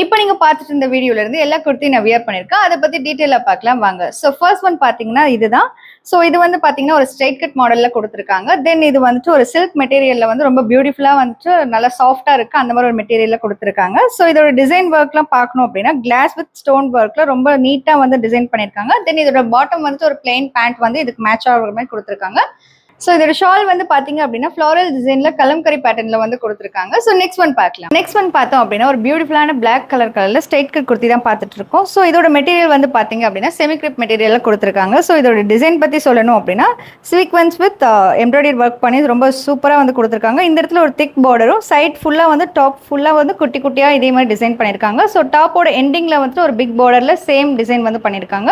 இப்போ நீங்க பார்த்துட்டு இந்த வீடியோல இருந்து எல்லா குர்த்தி நான் வியர் பண்ணிருக்கேன். அதை பத்தி டீட்டெயிலா பார்க்கலாம் வாங்க. ஸோ ஃபர்ஸ்ட் ஒன் பாத்தீங்கன்னா இதுதான். ஸோ இது வந்து பாத்தீங்கன்னா ஒரு ஸ்ட்ரைட் கட் மாடல்ல கொடுத்துருக்காங்க. தென் இது வந்துட்டு ஒரு சில்க் மெட்டீரியல்ல வந்து ரொம்ப பியூட்டிஃபுல்லா வந்துட்டு நல்லா சாஃப்டா இருக்கு அந்த மாதிரி ஒரு மெட்டீரியல்ல கொடுத்துருக்காங்க. ஸோ இதோட டிசைன் ஒர்க்லாம் பார்க்கணும் அப்படின்னா கிளாஸ் வித் ஸ்டோன் ஒர்க்ல ரொம்ப நீட்டா வந்து டிசைன் பண்ணிருக்காங்க. தென் இதோட பாட்டம் வந்துட்டு ஒரு பிளெயின் பேண்ட் வந்து இதுக்கு மேட்ச் ஆகிற மாதிரி கொடுத்துருக்காங்க. ஸோ இதோட ஷால் வந்து பாத்தீங்க அப்படின்னா ஃப்ளோரல் டிசைன்ல கலம்கரி பேட்டர்ன்ல வந்து கொடுத்துருக்காங்க. ஸோ நெக்ஸ்ட் ஒன் பார்க்கலாம். நெக்ஸ்ட் ஒன் பார்த்தோம் அப்படின்னா ஒரு பியூட்டிஃபுல்லான பிளாக் கலர்ல ஸ்ட்ரைட் கட் குர்த்தி தான் பார்த்துட்டு இருக்கோம். ஸோ இதோட மெட்டீரியல் வந்து பாத்தீங்க அப்படின்னா செமி கிரிப் மெட்டீரியல்ல கொடுத்துருக்காங்க. ஸோ இதோட டிசைன் பத்தி சொல்லணும் அப்படின்னா சீக்வன்ஸ் வித் எம்ப்ராய்டரி ஒர்க் பண்ணி ரொம்ப சூப்பரா வந்து கொடுத்துருக்காங்க. இந்த இடத்துல ஒரு திக் பார்டரும் சைட் ஃபுல்லா வந்து டாப் ஃபுல்லா வந்து குட்டி குட்டியா இதே மாதிரி டிசைன் பண்ணிருக்காங்க. ஸோ டாப்போட எண்டிங்ல வந்துட்டு ஒரு பிக் பார்டர்ல சேம் டிசைன் வந்து பண்ணிருக்காங்க.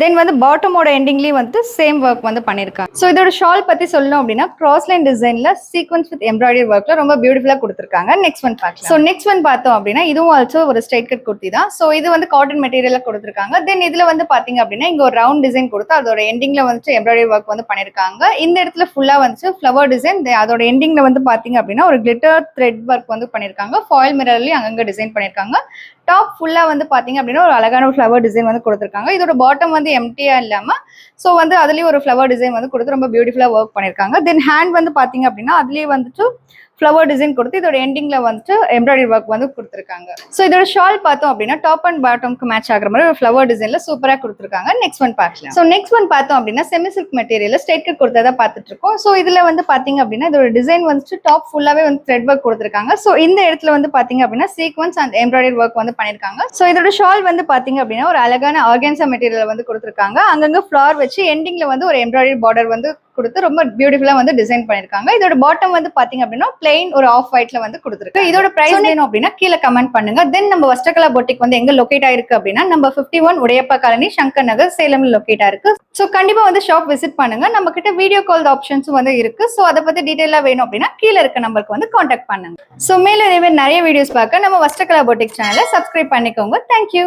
தென் வந்து பாட்டமோட எண்டிங்லேயும் வந்து சேம் ஒர்க் வந்து பண்ணிருக்காங்க. ஸோ இதோட ஷால் பத்தி சொல்லணும் அப்படின்னா கிராஸ் லைன் டிசைன்ல சீக்வன்ஸ் வித் எம்ப்ராய்டரி ஒர்க்ல ரொம்ப பியூட்டிஃபுல்லா கொடுத்துருக்காங்க. நெக்ஸ்ட் ஒன் பார்க்கலாம். ஸோ நெக்ஸ்ட் ஒன் பார்த்தோம் அப்படின்னா இதுவும் ஆல்சோ ஒரு ஸ்ட்ரைட் கட் குர்த்தி தான். ஸோ இது வந்து காட்டன் மெட்டீரியல்ல கொடுத்துருக்காங்க. தென் இதுல வந்து பாத்தீங்க அப்படின்னா இங்க ஒரு ரவுண்ட் டிசைன் கொடுத்து அதோட எண்டிங்ல வந்து எம்ப்ராய்டரி ஒர்க் வந்து பண்ணிருக்காங்க. இந்த இடத்துல ஃபுல்லா வந்து ஃபிளவர் டிசைன், அதோட எண்டிங்ல வந்து பாத்தீங்க அப்படின்னா ஒரு கிளிட்டர் த்ரெட் ஒர்க் வந்து பண்ணிருக்காங்க. ஃபாயில் மிரர்லயும் அங்கங்க டிசைன் பண்ணிருக்காங்க. டாப் ஃபுல்லா வந்து பாத்தீங்க அப்படின்னா ஒரு அழகான ஒரு ஃபிளவர் டிசைன் வந்து கொடுத்துருக்காங்க. இதோட பாட்டம் வந்து எம்டியா இல்லாம ஸோ வந்து அதுலயும் ஒரு ஃபிளவர் டிசைன் வந்து கொடுத்து ரொம்ப பியூட்டிஃபுல்லா ஒர்க் பண்ணிருக்காங்க. தென் ஹேண்ட் வந்து பாத்தீங்க அப்படின்னா அதுலயே வந்துட்டு ஃபிளவர் டிசைன் கொடுத்து இதோட எண்டிங்ல வந்துட்டு எம்ப்ராய்டரி ஒர்க் வந்து கொடுத்துருக்காங்க. ஸோ இதோட ஷால் பார்த்தோம் அப்படின்னா டாப் அண்ட் பாட்டம்க்கு மேட்ச் ஆகிற மாதிரி ஒரு ஃபிளவர் டிசைன்ல சூப்பரா கொடுத்துருக்காங்க. நெக்ஸ்ட் ஒன் பார்க்கலாம். ஸோ நெக்ஸ்ட் ஒன் பார்த்தோம் அப்படின்னா semi silk material straight cut கொடுத்தா பார்த்துட்டு இருக்கோம். ஸோ இதுல வந்து பாத்தீங்க அப்படின்னா இதோட டிசைன் வந்துட்டு டாப் ஃபுல்லாவே வந்து த்ரெட் ஒர்க் கொடுத்துருக்காங்க. ஸோ இந்த இடத்துல வந்து பாத்தீங்க அப்படின்னா சீக்வன்ஸ் அண்ட் எம்ப்ராய்டரி ஒர்க் வந்து பண்ணிருக்காங்க. ஸோ இதோட ஷால் வந்து பாத்தீங்க அப்படின்னா ஒரு அழகான ஆர்கன்சா மெட்டீரியல் வந்து கொடுத்துருக்காங்க. அங்கங்க ஃபிளவர் வச்சு எண்டிங்ல வந்து ஒரு எம்ப்ராய்டரி பார்டர் வந்து கொடுத்து ரொம்ப பியூட்டிஃபுல்லா வந்து டிசைன் பண்ணிருக்காங்க. இதோட பாட்டம் வந்து பாத்தீங்க அப்படின்னா பிளைன் ஒரு ஆஃப் ஒயிட்ல வந்து கொடுத்துருக்கு. இதோட பிரைஸ் வேணும் அப்படின்னா கீழே கமெண்ட் பண்ணுங்க. தென் நம்ம வஸ்டகலா பொட்டிக் வந்து எங்க லொகேட் ஆயிருக்கு அப்படின்னா நம்பர் 51 உடையப்பா காலனி, சங்கர் நகர், சேலம்ல லொகேட் ஆயிருக்கு. ஸோ கண்டிப்பா வந்து ஷாப் விசிட் பண்ணுங்க. நம்ம கிட்ட வீடியோ கால் ஆப்ஷன்ஸும் வந்து இருக்கு. ஸோ அதை பத்தி டீடைலா வேணும் அப்படின்னா கீழே இருக்க நம்பருக்கு வந்து கான்டாக்ட் பண்ணுங்க. ஸோ மேல நிறைய வீடியோஸ் பார்க்க நம்ம வஸ்டகலா பொட்டிக் சேனலை சப்ஸ்கிரைப் பண்ணிக்கோங்க. தேங்க்யூ.